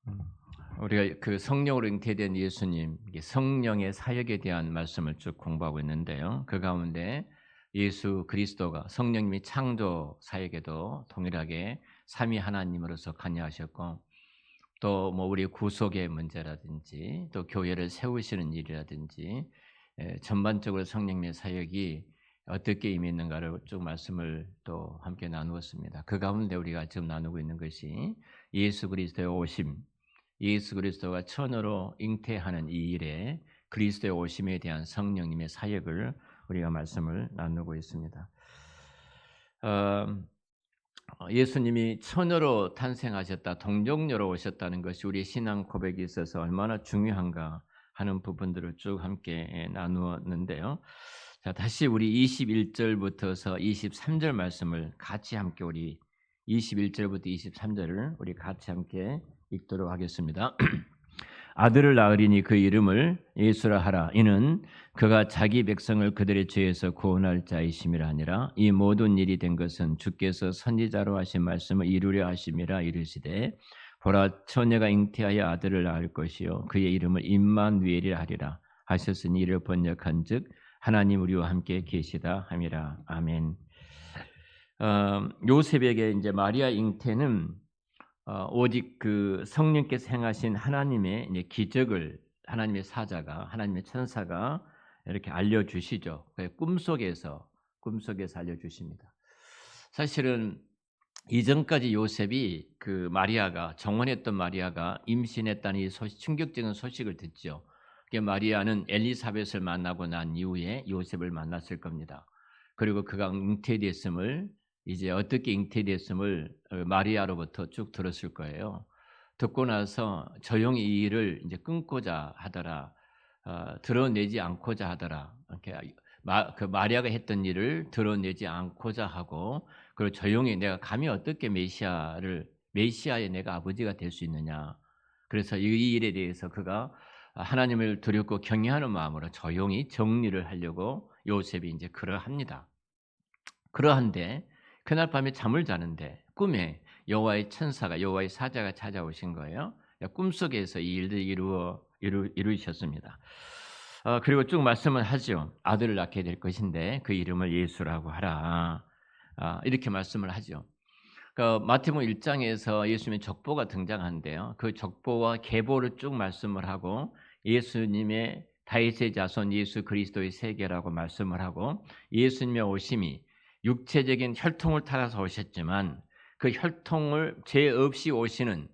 음. 우리가 그 성령으로 잉태된 예수님, 이게 성령의 사역에 대한 말씀을 쭉 공부하고 있는데요. 그 가운데 예수 그리스도가 성령님이 창조 사역에도 동일하게 삼위 하나님으로서 관여하셨고, 또 뭐 우리 구속의 문제라든지 또 교회를 세우시는 일이라든지 전반적으로 성령님의 사역이 어떻게 임했는가를 쭉 말씀을 또 함께 나누었습니다. 그 가운데 우리가 지금 나누고 있는 것이 예수 그리스도의 오심, 예수 그리스도가 천으로 잉태하는 이 일에 그리스도의 오심에 대한 성령님의 사역을 우리가 말씀을 나누고 있습니다. 어, 예수님이 천으로 탄생하셨다, 동정녀로 오셨다는 것이 우리 신앙 고백에 있어서 얼마나 중요한가 하는 부분들을 쭉 함께 나누었는데요. 자, 다시 우리 21절부터서 23절 말씀을 같이 함께 우리 21절부터 23절을 우리 같이 함께 읽도록 하겠습니다. 아들을 낳으리니 그 이름을 예수라 하라. 이는 그가 자기 백성을 그들의 죄에서 구원할 자이심이라 하니라. 이 모든 일이 된 것은 주께서 선지자로 하신 말씀을 이루려 하심이라. 이르시되 보라, 처녀가 잉태하여 아들을 낳을 것이요 그의 이름을 임마누엘이라 하리라 하셨으니 이를 번역한즉 하나님 우리와 함께 계시다 함이라. 아멘. 요셉에게 이제 마리아 잉태는 오직 그 성령께서 행하신 하나님의 이제 기적을 하나님의 사자가, 하나님의 천사가 이렇게 알려주시죠. 꿈속에서 알려주십니다. 사실은 이전까지 요셉이 그 마리아가, 정원했던 마리아가 임신했다는 이 충격적인 소식을 듣죠. 마리아는 엘리사벳을 만나고 난 이후에 요셉을 만났을 겁니다. 그리고 그가 잉태됐음을, 이제 어떻게 잉태됐음을 마리아로부터 쭉 들었을 거예요. 듣고 나서 조용히 이 일을 이제 끊고자 하더라, 드러내지 않고자 하더라. 이렇게 그 마리아가 했던 일을 드러내지 않고자 하고, 그리고 조용히 내가 감히 어떻게 메시아의 내가 아버지가 될 수 있느냐. 그래서 이 일에 대해서 그가 하나님을 두렵고 경외하는 마음으로 조용히 정리를 하려고 요셉이 이제 그러합니다. 그러한데 그날 밤에 잠을 자는데 꿈에 여호와의 천사가, 여호와의 사자가 찾아오신 거예요. 꿈속에서 이 일들을 이루셨습니다. 그리고 쭉 말씀을 하죠. 아들을 낳게 될 것인데 그 이름을 예수라고 하라. 이렇게 말씀을 하죠. 마태복음 1장에서 예수님의 족보가 등장하는데요. 그 족보와 계보를 쭉 말씀을 하고 예수님의 다윗의 자손 예수 그리스도의 세계라고 말씀을 하고, 예수님의 오심이 육체적인 혈통을 따라서 오셨지만 그 혈통을 죄 없이 오시는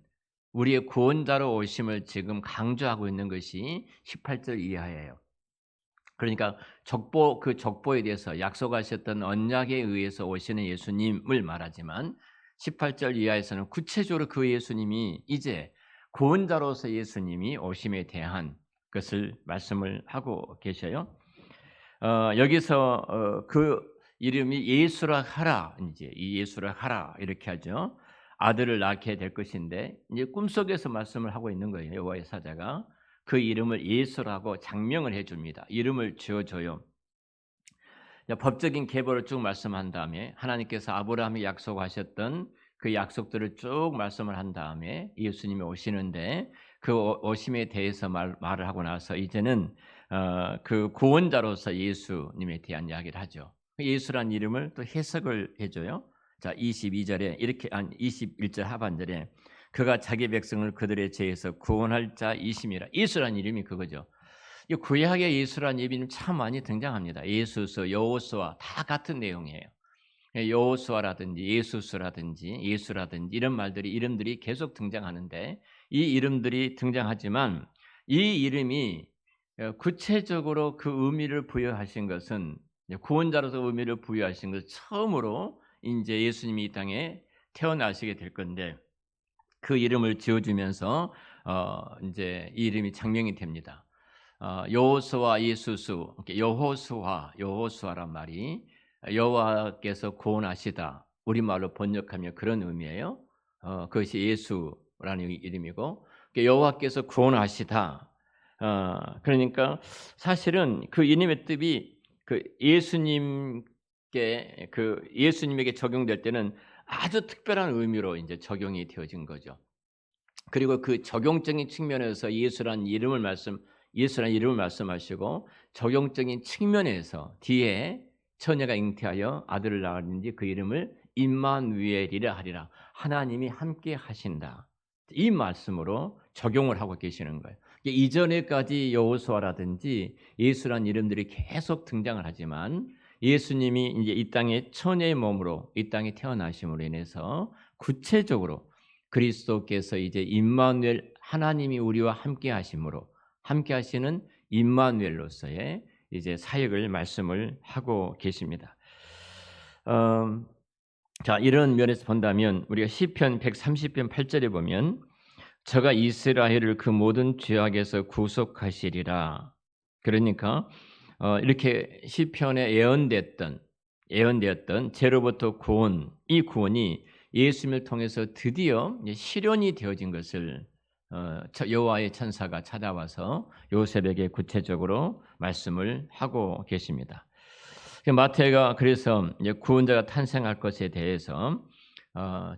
우리의 구원자로 오심을 지금 강조하고 있는 것이 18절 이하예요. 그러니까 그 족보에 대해서 약속하셨던 언약에 의해서 오시는 예수님을 말하지만 18절 이하에서는 구체적으로 그 예수님이 이제 구원자로서 예수님이 오심에 대한 것을 말씀을 하고 계셔요. 여기서 그 이름이 예수라 하라, 이제 이 예수라 하라 이렇게 하죠. 아들을 낳게 될 것인데 이제 꿈속에서 말씀을 하고 있는 거예요. 여호와의 사자가 그 이름을 예수라고 장명을 해줍니다. 이름을 지어줘요. 법적인 계보를 쭉 말씀한 다음에 하나님께서 아브라함이 약속하셨던 그 약속들을 쭉 말씀을 한 다음에 예수님이 오시는데 그 오심에 대해서 말을 하고 나서 이제는 그 구원자로서 예수님에 대한 이야기를 하죠. 예수란 이름을 또 해석을 해줘요. 자, 22절에 이렇게 21절 하반절에 그가 자기 백성을 그들의 죄에서 구원할 자이심이라. 예수란 이름이 그거죠. 이 구약의 예수란 이름이 참 많이 등장합니다. 예수서, 여호수아 다 같은 내용이에요. 여호수아라든지 예수스라든지 예수라든지 이런 이름들이 계속 등장하는데, 이 이름들이 등장하지만 이 이름이 구체적으로 그 의미를 부여하신 것은, 구원자로서 의미를 부여하신 것은 처음으로 이제 예수님이 이 땅에 태어나시게 될 건데, 그 이름을 지어주면서 이제 이 이름이 장명이 됩니다. 여호수아 예수수, 여호수아란 말이 여호와께서 구원하시다, 우리말로 번역하면 그런 의미예요. 그것이 예수라는 이름이고, 여호와께서 구원하시다. 그러니까 사실은 그 이름의 뜻이 예수님에게 적용될 때는 아주 특별한 의미로 이제 적용이 되어진 거죠. 그리고 그 적용적인 측면에서 예수라는 이름을 말씀하시고 적용적인 측면에서 뒤에 처녀가 잉태하여 아들을 낳았는지 그 이름을 임마누엘이라 하리라. 하나님이 함께 하신다. 이 말씀으로 적용을 하고 계시는 거예요. 이전에까지 여호수아라든지 예수라는 이름들이 계속 등장을 하지만 예수님이 이제 이 땅에 처녀의 몸으로 이 땅에 태어나심으로 인해서 구체적으로 그리스도께서 이제 임마누엘 하나님이 우리와 함께 하심으로 함께 하시는 임마누엘로서의 이제 사역을 말씀을 하고 계십니다. 자, 이런 면에서 본다면 우리가 시편 130편 8절에 보면 저가 이스라엘을 그 모든 죄악에서 구속하시리라. 그러니까 이렇게 시편에 예언되었던 죄로부터 구원, 이 구원이 예수님을 통해서 드디어 실현이 되어진 것을 여호와의 천사가 찾아와서 요셉에게 구체적으로 말씀을 하고 계십니다. 마태가 그래서 구원자가 탄생할 것에 대해서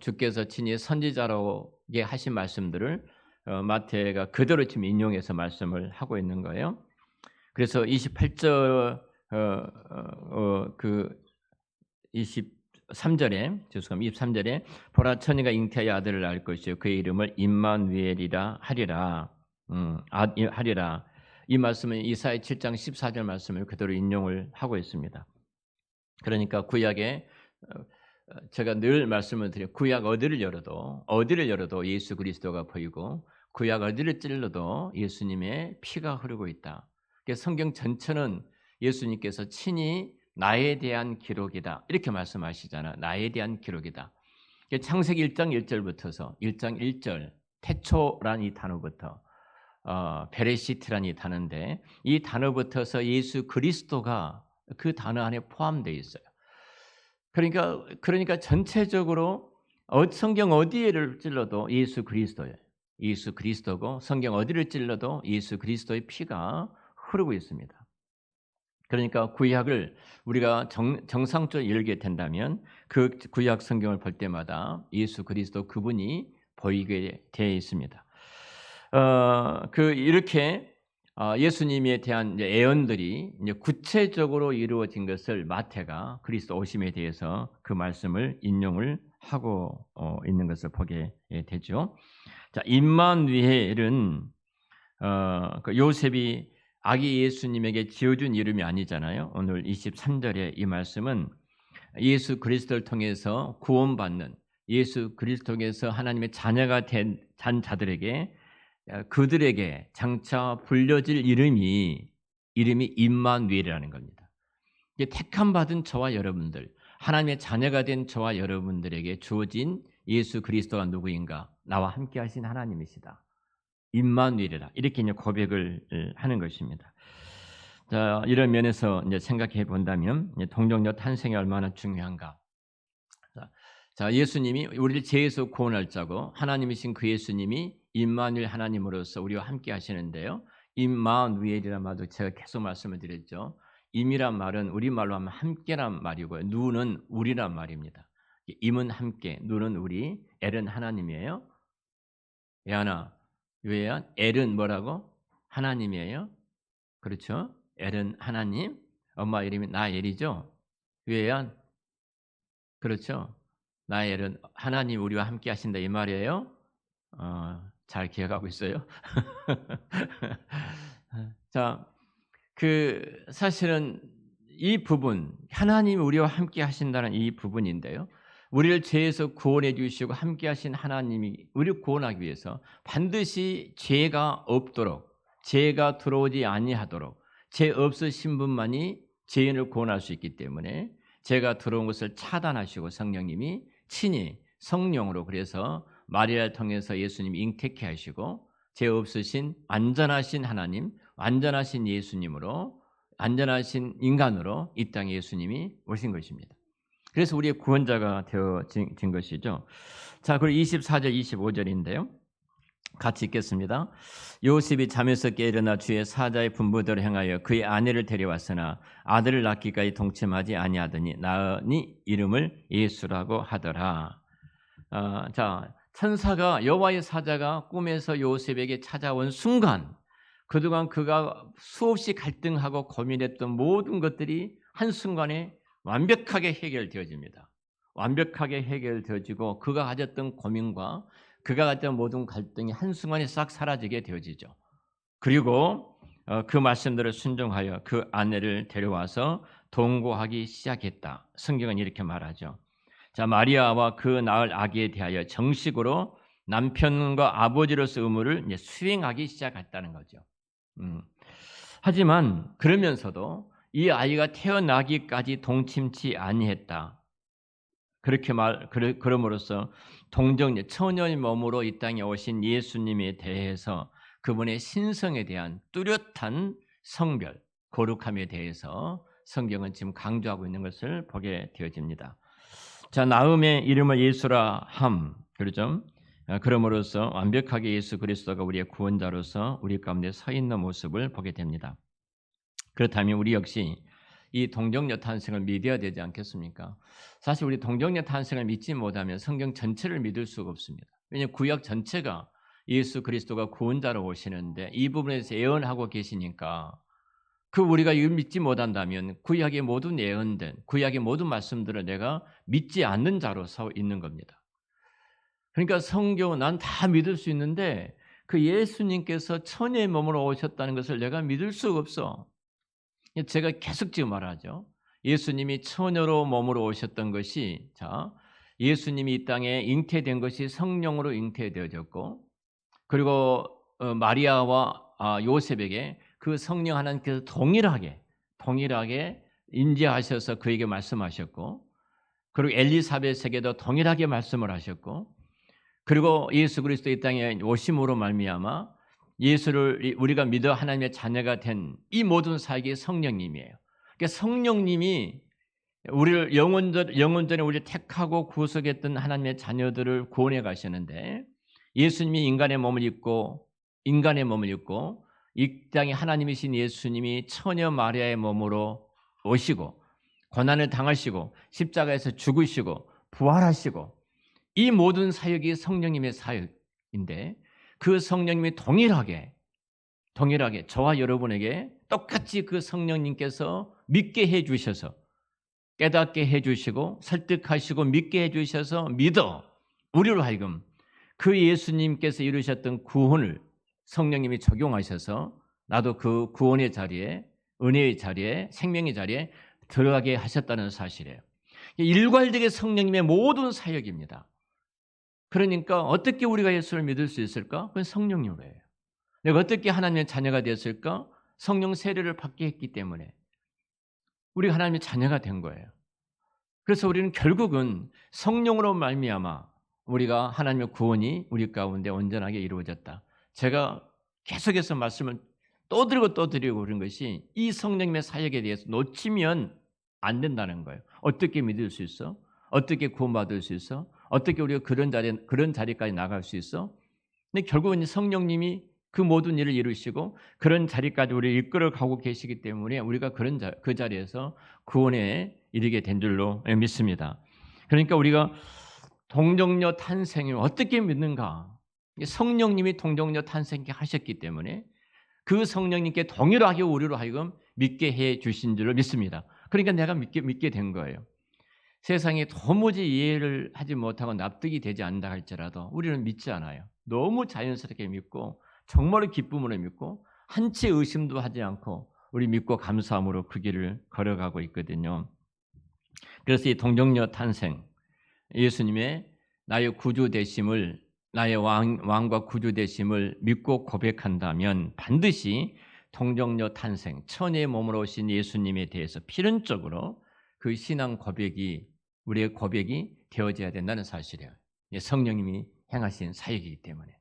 주께서 친히 선지자로게 하신 말씀들을 마태가 그대로 지금 인용해서 말씀을 하고 있는 거예요. 그래서 28절 그 23절에 보라 처녀가 잉태하여 아들을 낳을 것이요 그의 이름을 임마누엘이라 하리라. 하리라. 이 말씀은 이사야 7장 14절 말씀을 그대로 인용을 하고 있습니다. 그러니까 구약에 제가 늘 말씀을 드려요. 구약 어디를 열어도 예수 그리스도가 보이고 구약 어디를 찔러도 예수님의 피가 흐르고 있다. 성경 전체는 예수님께서 친히 나에 대한 기록이다. 이렇게 말씀하시잖아. 나에 대한 기록이다. 창세기 1장 1절부터서 1장 1절 태초란 이 단어부터 베레시트란 이 단어인데 이 단어부터서 예수 그리스도가 그 단어 안에 포함되어 있어요. 그러니까 전체적으로 성경 어디를 찔러도 예수 그리스도예요. 예수 그리스도고 성경 어디를 찔러도 예수 그리스도의 피가 흐르고 있습니다. 그러니까 구약을 우리가 정상적으로 읽게 된다면 그 구약 성경을 볼 때마다 예수 그리스도 그분이 보이게 되어 있습니다. 이렇게 예수님에 대한 예언들이 이제 구체적으로 이루어진 것을 마태가 그리스도 오심에 대해서 그 말씀을 인용을 하고 있는 것을 보게 되죠. 자, 임마누엘은 그 요셉이 아기 예수님에게 지어준 이름이 아니잖아요. 오늘 23절에 이 말씀은 예수 그리스도를 통해서 구원받는 예수 그리스도에서 하나님의 자녀가 된 자들에게 그들에게 장차 불려질 이름이 임마누엘이라는 겁니다. 택함 받은 저와 여러분들, 하나님의 자녀가 된 저와 여러분들에게 주어진 예수 그리스도가 누구인가? 나와 함께 하신 하나님이시다. 임마누엘이라 이렇게 이제 고백을 하는 것입니다. 자, 이런 면에서 이제 생각해 본다면 동정녀 탄생이 얼마나 중요한가? 자, 예수님이 우리를 죄에서 구원할 자고 하나님이신 그 예수님이 임마누엘 하나님으로서 우리와 함께 하시는데요. 임마누엘이란 말도 제가 계속 말씀을 드렸죠. 임이란 말은 우리말로 하면 함께란 말이고요. 누는 우리란 말입니다. 임은 함께, 누는 우리, 엘은 하나님이에요. 야나, 유에야, 엘은 뭐라고? 하나님이에요. 그렇죠? 엘은 하나님, 엄마 이름이 나엘이죠. 유에야, 그렇죠? 나엘은 하나님 우리와 함께 하신다 이 말이에요. 잘 기억하고 있어요. 자, 사실은 이 부분 하나님이 우리와 함께 하신다는 이 부분인데요. 우리를 죄에서 구원해 주시고 함께 하신 하나님이 우리를 구원하기 위해서 반드시 죄가 없도록 죄가 들어오지 아니하도록 죄 없으신 분만이 죄인을 구원할 수 있기 때문에 죄가 들어온 것을 차단하시고 성령님이 친히 성령으로 그래서 마리아를 통해서 예수님이 잉태케 하시고 죄 없으신 완전하신 하나님, 완전하신 예수님으로 완전하신 인간으로 이 땅에 예수님이 오신 것입니다. 그래서 우리의 구원자가 되어진 것이죠. 자, 그리고 24절, 25절인데요. 같이 읽겠습니다. 요셉이 잠에서 깨 일어나 주의 사자의 분부대로 행하여 그의 아내를 데려왔으나 아들을 낳기까지 동침하지 아니하더니 낳으니 이름을 예수라고 하더라. 자, 천사가 여호와의 사자가 꿈에서 요셉에게 찾아온 순간 그동안 그가 수없이 갈등하고 고민했던 모든 것들이 한순간에 완벽하게 해결되어집니다. 완벽하게 해결되어지고 그가 가졌던 고민과 그가 가졌던 모든 갈등이 한순간에 싹 사라지게 되어지죠. 그리고 그 말씀대로 순종하여 그 아내를 데려와서 동거하기 시작했다. 성경은 이렇게 말하죠. 자, 마리아와 그 낳을 아기에 대하여 정식으로 남편과 아버지로서 의무를 이제 수행하기 시작했다는 거죠. 하지만 그러면서도 이 아이가 태어나기까지 동침치 아니했다. 그럼으로써 처녀의 몸으로 이 땅에 오신 예수님에 대해서 그분의 신성에 대한 뚜렷한 성별, 거룩함에 대해서 성경은 지금 강조하고 있는 것을 보게 되어집니다. 자, 나음의 이름을 예수라 함, 그러죠? 그럼으로써 완벽하게 예수 그리스도가 우리의 구원자로서 우리 가운데 서 있는 모습을 보게 됩니다. 그렇다면 우리 역시 이 동정녀 탄생을 믿어야 되지 않겠습니까? 사실 우리 동정녀 탄생을 믿지 못하면 성경 전체를 믿을 수가 없습니다. 왜냐하면 구약 전체가 예수 그리스도가 구원자로 오시는데 이 부분에서 예언하고 계시니까 우리가 이걸 믿지 못한다면 구약의 모든 예언된 구약의 모든 말씀들을 내가 믿지 않는 자로 서 있는 겁니다. 그러니까 성경은 난 다 믿을 수 있는데 그 예수님께서 천의 몸으로 오셨다는 것을 내가 믿을 수가 없어. 제가 계속 지금 말하죠. 예수님이 처녀로 몸으로 오셨던 것이 예수님이 이 땅에 잉태된 것이 성령으로 잉태되어졌고 그리고 마리아와 요셉에게 그 성령 하나님께서 동일하게 임재하셔서 그에게 말씀하셨고 그리고 엘리사벳에게도 동일하게 말씀을 하셨고 그리고 예수 그리스도 이 땅에 오심으로 말미암아 예수를 우리가 믿어 하나님의 자녀가 된 이 모든 사역이 성령님이에요. 그러니까 성령님이 우리를 영원전에 우리를 택하고 구속했던 하나님의 자녀들을 구원해 가시는데 예수님이 인간의 몸을 입고 이 땅에 하나님이신 예수님이 처녀 마리아의 몸으로 오시고 고난을 당하시고 십자가에서 죽으시고 부활하시고 이 모든 사역이 성령님의 사역인데 그 성령님이 동일하게 저와 여러분에게 똑같이 그 성령님께서 믿게 해주셔서 깨닫게 해주시고 설득하시고 믿게 해주셔서 믿어 우리로 하여금 그 예수님께서 이루셨던 구원을 성령님이 적용하셔서 나도 그 구원의 자리에 은혜의 자리에 생명의 자리에 들어가게 하셨다는 사실이에요. 일괄되게 성령님의 모든 사역입니다. 그러니까 어떻게 우리가 예수를 믿을 수 있을까? 그건 성령님으로 해요. 내가 어떻게 하나님의 자녀가 되었을까? 성령 세례를 받게 했기 때문에 우리가 하나님의 자녀가 된 거예요. 그래서 우리는 결국은 성령으로 말미암아 우리가 하나님의 구원이 우리 가운데 온전하게 이루어졌다. 제가 계속해서 말씀을 또 드리고 그런 것이 이 성령님의 사역에 대해서 놓치면 안 된다는 거예요. 어떻게 믿을 수 있어? 어떻게 구원받을 수 있어? 어떻게 우리가 그런 자리까지 나갈 수 있어? 근데 결국은 성령님이 그 모든 일을 이루시고 그런 자리까지 우리를 이끌어 가고 계시기 때문에 우리가 그 자리에서 구원에 이르게 된 줄로 믿습니다. 그러니까 우리가 동정녀 탄생을 어떻게 믿는가? 성령님이 동정녀 탄생케 하셨기 때문에 그 성령님께 동일하게 우리로 하여금 믿게 해 주신 줄로 믿습니다. 그러니까 내가 믿게 된 거예요. 세상에 도무지 이해를 하지 못하고 납득이 되지 않는다 할지라도 우리는 믿지 않아요. 너무 자연스럽게 믿고 정말로 기쁨으로 믿고 한치 의심도 하지 않고 우리 믿고 감사함으로 그 길을 걸어가고 있거든요. 그래서 이 동정녀 탄생, 예수님의 나의 구주 되심을 나의 왕과 구주 되심을 믿고 고백한다면 반드시 동정녀 탄생, 천의 몸으로 오신 예수님에 대해서 필연적으로 그 신앙 고백이 우리의 고백이 되어져야 된다는 사실이에요. 성령님이 행하신 사역이기 때문에.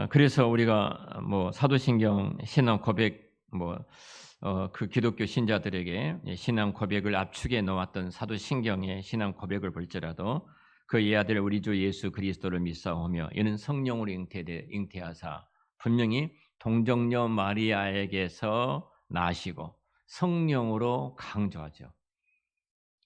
그래서 우리가 사도신경 신앙 고백 그 기독교 신자들에게 신앙 고백을 압축해 놓았던 사도신경의 신앙 고백을 볼지라도 그 예아들 우리 주 예수 그리스도를 믿사오며 이는 성령으로 잉태하사 분명히 동정녀 마리아에게서 나시고 성령으로 강조하죠.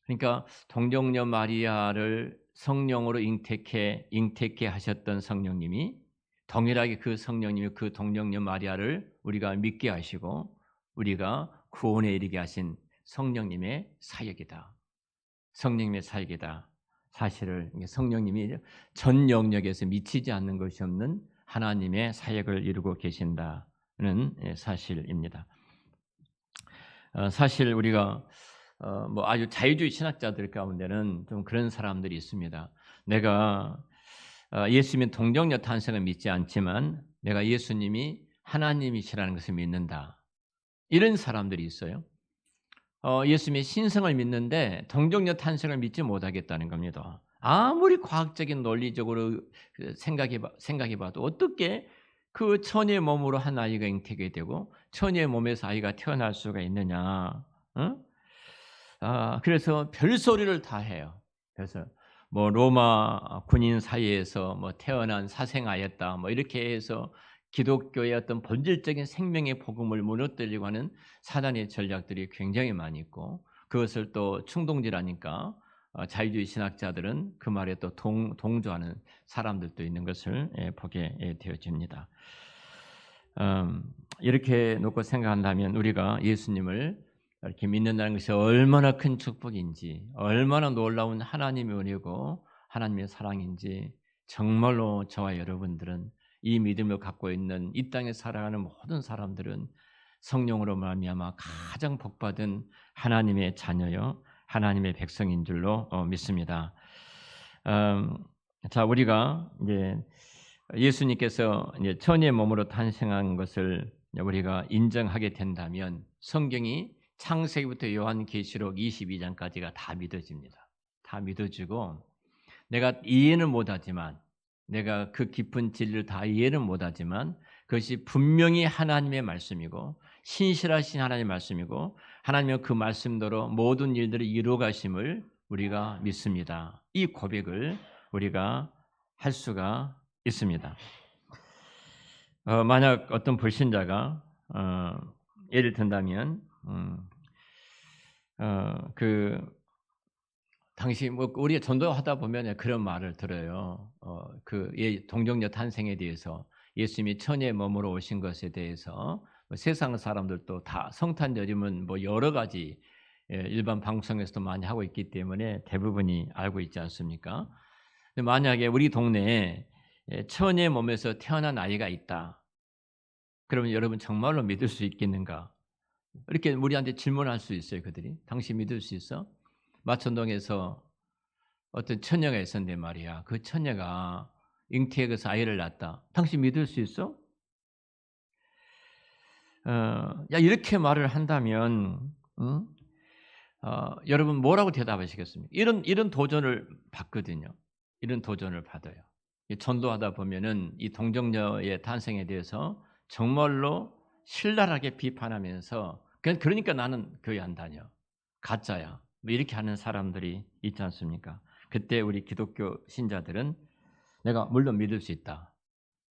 그러니까 동정녀 마리아를 성령으로 잉태케 하셨던 성령님이 동일하게 그 성령님이 그 동정녀 마리아를 우리가 믿게 하시고 우리가 구원에 이르게 하신 성령님의 사역이다. 성령님의 사역이다. 사실을 성령님이 전 영역에서 미치지 않는 것이 없는 하나님의 사역을 이루고 계신다는 사실입니다. 사실 우리가 뭐 아주 자유주의 신학자들 가운데는 좀 그런 사람들이 있습니다. 내가 예수님의 동정녀 탄생을 믿지 않지만 내가 예수님이 하나님이시라는 것을 믿는다. 이런 사람들이 있어요. 예수님의 신성을 믿는데 동정녀 탄생을 믿지 못하겠다는 겁니다. 아무리 과학적인 논리적으로 생각해봐도 어떻게 그 처녀의 몸으로 한 아이가 잉태게 되고 처녀의 몸에서 아이가 태어날 수가 있느냐? 응? 그래서 별소리를 다 해요. 그래서 뭐 로마 군인 사이에서 뭐 태어난 사생아였다, 뭐 이렇게 해서 기독교의 어떤 본질적인 생명의 복음을 무너뜨리려고 하는 사단의 전략들이 굉장히 많이 있고 그것을 또 충동질하니까 자유주의 신학자들은 그 말에 또 동조하는 사람들도 있는 것을 보게 되어집니다. 이렇게 놓고 생각한다면 우리가 예수님을 이렇게 믿는다는 것이 얼마나 큰 축복인지, 얼마나 놀라운 하나님의 은혜고 하나님의 사랑인지 정말로 저와 여러분들은 이 믿음을 갖고 있는 이 땅에 살아가는 모든 사람들은 성령으로 말미암아 가장 복받은 하나님의 자녀요, 하나님의 백성인 줄로 믿습니다. 자, 우리가 이제 예수님께서 이제 처녀의 몸으로 탄생한 것을 우리가 인정하게 된다면 성경이 창세기부터 요한계시록 22장까지가 다 믿어집니다. 다 믿어지고 내가 이해는 못하지만 내가 그 깊은 진리를 다 이해는 못하지만 그것이 분명히 하나님의 말씀이고 신실하신 하나님의 말씀이고 하나님의 그 말씀대로 모든 일들을 이루어 가심을 우리가 믿습니다. 이 고백을 우리가 할 수가 있습니다. 만약 어떤 불신자가 예를 든다면 당시 뭐 우리가 전도하다 보면 그런 말을 들어요. 그 동정녀 탄생에 대해서 예수님이 처녀의 몸으로 오신 것에 대해서 세상 사람들도 다 성탄 여림은 뭐 여러 가지 일반 방송에서도 많이 하고 있기 때문에 대부분이 알고 있지 않습니까? 근데 만약에 우리 동네에 처녀의 몸에서 태어난 아이가 있다. 그러면 여러분 정말로 믿을 수 있겠는가? 이렇게 우리한테 질문할 수 있어요. 그들이. 당신 믿을 수 있어? 마천동에서 어떤 처녀가 있었는데 말이야. 그 처녀가 잉태해서 아이를 낳았다. 당신 믿을 수 있어? 야, 이렇게 말을 한다면 응? 여러분 뭐라고 대답하시겠습니까? 이런 도전을 받거든요. 이런 도전을 받아요. 전도하다 보면은 이 동정녀의 탄생에 대해서 정말로 신랄하게 비판하면서 그러니까 나는 교회 안 다녀. 가짜야. 뭐 이렇게 하는 사람들이 있지 않습니까? 그때 우리 기독교 신자들은 내가 물론 믿을 수 있다.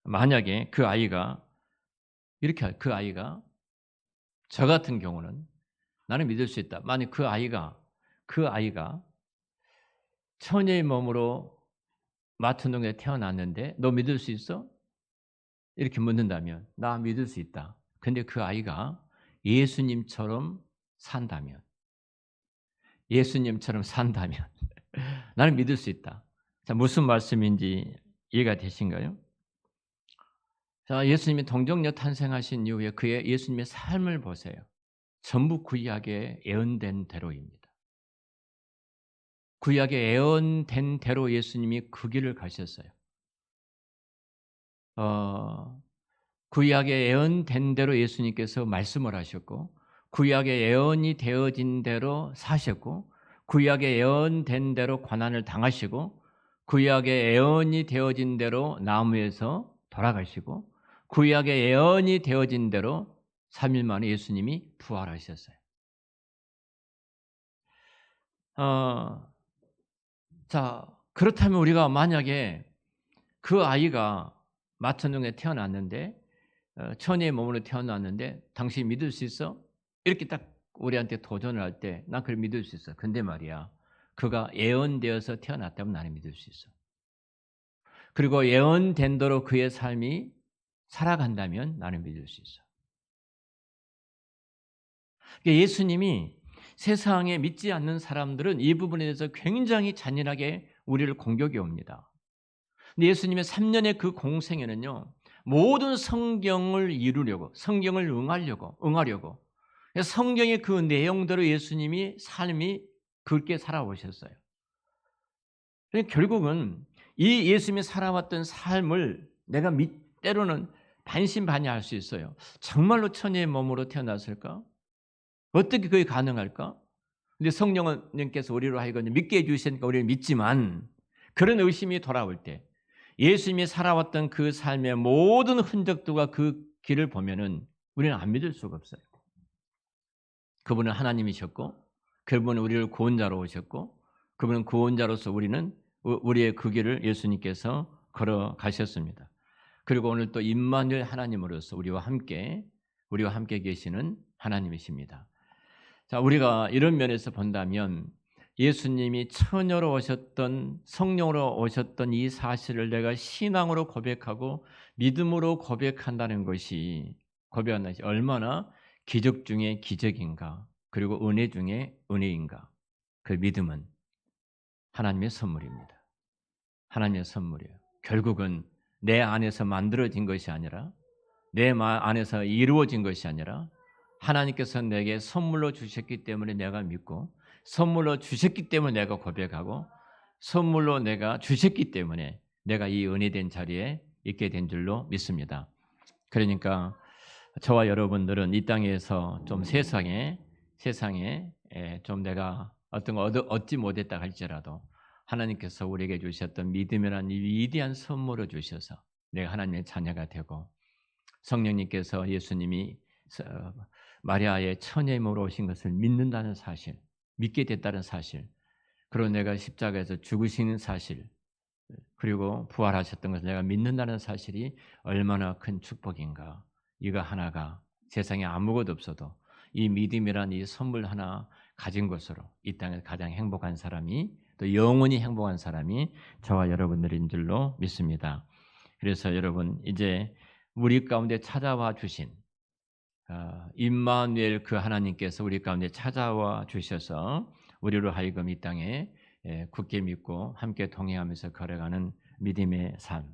만약에 그 아이가 저 같은 경우는 나는 믿을 수 있다. 만약 그 아이가 처녀의 몸으로 마천동에 태어났는데 너 믿을 수 있어? 이렇게 묻는다면 나 믿을 수 있다. 근데 그 아이가 예수님처럼 산다면 나는 믿을 수 있다. 자, 무슨 말씀인지 이해가 되신가요? 자, 예수님이 동정녀 탄생하신 이후에 그의 예수님의 삶을 보세요. 전부 구약에 예언된 대로입니다. 구약에 예언된 대로 예수님이 그 길을 가셨어요. 구약에 예언된 대로 예수님께서 말씀을 하셨고 구약에 예언이 되어진 대로 사셨고 구약에 예언된 대로 고난을 당하시고 구약에 예언이 되어진 대로 나무에서 돌아가시고 구약에 예언이 되어진 대로 3일 만에 예수님이 부활하셨어요. 자, 그렇다면 우리가 만약에 그 아이가 마천동에 태어났는데 처녀의 몸으로 태어났는데 당신 믿을 수 있어? 이렇게 딱 우리한테 도전을 할 때 난 그걸 믿을 수 있어. 근데 말이야 그가 예언되어서 태어났다면 나는 믿을 수 있어. 그리고 예언된 대로 그의 삶이 살아간다면 나는 믿을 수 있어. 그러니까 예수님이 세상에 믿지 않는 사람들은 이 부분에 대해서 굉장히 잔인하게 우리를 공격해 옵니다. 근데 예수님의 3년의 그 공생에는요, 모든 성경을 이루려고, 성경을 응하려고, 성경의 그 내용대로 예수님이 삶이 그렇게 살아오셨어요. 그러니까 결국은 이 예수님이 살아왔던 삶을 내가 때로는 반신반의할 수 있어요. 정말로 천의 몸으로 태어났을까? 어떻게 그게 가능할까? 근데 성령님께서 우리로 하여금 믿게 해주시니까 우리는 믿지만, 그런 의심이 돌아올 때 예수님이 살아왔던 그 삶의 모든 흔적들과 그 길을 보면은 우리는 안 믿을 수가 없어요. 그분은 하나님이셨고, 그분은 우리를 구원자로 오셨고, 그분은 구원자로서 우리의 그 길을 예수님께서 걸어가셨습니다. 그리고 오늘 또 임마누엘 하나님으로서 우리와 함께 계시는 하나님이십니다. 자, 우리가 이런 면에서 본다면 예수님이 처녀로 오셨던, 성령으로 오셨던 이 사실을 내가 신앙으로 고백하고 믿음으로 고백한다는 것이 얼마나 기적 중에 기적인가, 그리고 은혜 중에 은혜인가. 그 믿음은 하나님의 선물입니다. 하나님의 선물이에요. 결국은 내 안에서 만들어진 것이 아니라, 내 안에서 이루어진 것이 아니라 하나님께서 내게 선물로 주셨기 때문에 내가 믿고, 선물로 주셨기 때문에 내가 고백하고, 선물로 내가 주셨기 때문에 내가 이 은혜된 자리에 있게 된 줄로 믿습니다. 그러니까 저와 여러분들은 이 땅에서 좀 세상에 좀 내가 어떤 거 얻지 못했다 할지라도 하나님께서 우리에게 주셨던 믿음이라는 이 위대한 선물을 주셔서 내가 하나님의 자녀가 되고, 성령님께서 예수님이 마리아의 처녀임으로 오신 것을 믿는다는 사실, 믿게 됐다는 사실, 그리고 내가 십자가에서 죽으시는 사실, 그리고 부활하셨던 것을 내가 믿는다는 사실이 얼마나 큰 축복인가. 이거 하나가 세상에 아무것도 없어도 이 믿음이란 이 선물 하나 가진 것으로 이 땅에서 가장 행복한 사람이, 또 영원히 행복한 사람이 저와 여러분들인 줄로 믿습니다. 그래서 여러분, 이제 우리 가운데 찾아와 주신 임마누엘 그 하나님께서 우리 가운데 찾아와 주셔서 우리로 하여금 이 땅에 굳게 믿고 함께 동행하면서 걸어가는 믿음의 삶,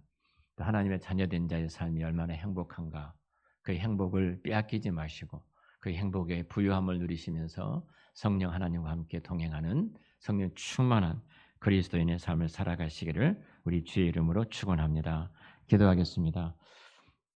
또 하나님의 자녀된 자의 삶이 얼마나 행복한가. 그 행복을 빼앗기지 마시고 그 행복의 부유함을 누리시면서 성령 하나님과 함께 동행하는 성령 충만한 그리스도인의 삶을 살아가시기를 우리 주의 이름으로 축원합니다. 기도하겠습니다.